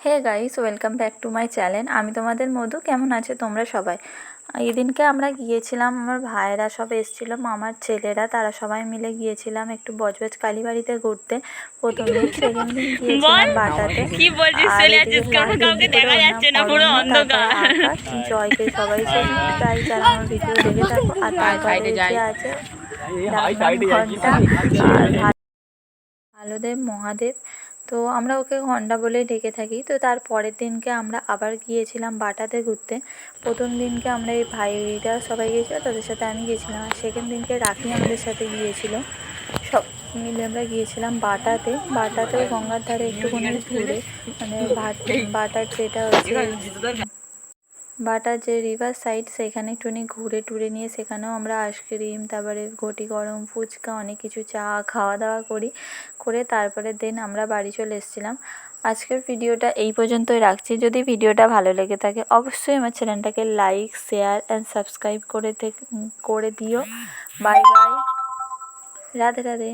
Hey guys, welcome back to my channel. আমি তোমাদের মধু। কেমন আছে তোমরা সবাই? এই দিনকে আমরা গিয়েছিলাম, আমার ভাইয়েরা সব এসেছিল, মামার ছেলেরা, তারা সবাই মিলে গিয়েছিলাম একটু বজবজ কালীবাড়িতে ঘুরতে। প্রথম দিন, সেকেন্ড দিন গিয়েছিলাম বাটাতে। আর এদিকে লাল গেঞ্জি পরে ওড়না পরনে, তারপরে আকাশ জয়কে সবাই চেনে, তাই যারা আমার ভিডিও দেখে থাকো। আর তারপরে যে আছে ঘন্টা আর ভালোদেব মহাদেব, তো আমরা ওকে ঘন্টা বলে ডেকে থাকি। তো তার পরের দিনকে আমরা আবার গিয়েছিলাম বাটাতে ঘুরতে। প্রথম দিনকে আমরা এই ভাইরা সবাই গিয়েছিলো, তাদের সাথে আমি গিয়েছিলাম। আর সেকেন্ড দিনকে রাখি আমাদের সাথে গিয়েছিল। সব মিলে আমরা গিয়েছিলাম বাটাতেও গঙ্গার ধারে একটুখানি ঘুরে, মানে বাটার যেটা হচ্ছে বাটার যে রিভার সাইড, সেখানে একটুখানি ঘুরে টুরে নিয়ে সেখানেও আমরা আইসক্রিম, তারপরে ঘটি গরম ফুচকা, অনেক কিছু চা খাওয়া দাওয়া করে তারপরে দেন আমরা বাড়ি চলে এসেছিলাম। আজকের ভিডিওটা এই পর্যন্তই রাখছি। যদি ভিডিওটা ভালো লেগে থাকে অবশ্যই আমার চ্যানেলটাকে লাইক, শেয়ার অ্যান্ড সাবস্ক্রাইব করে দিও। Bye bye, Radhe Radhe.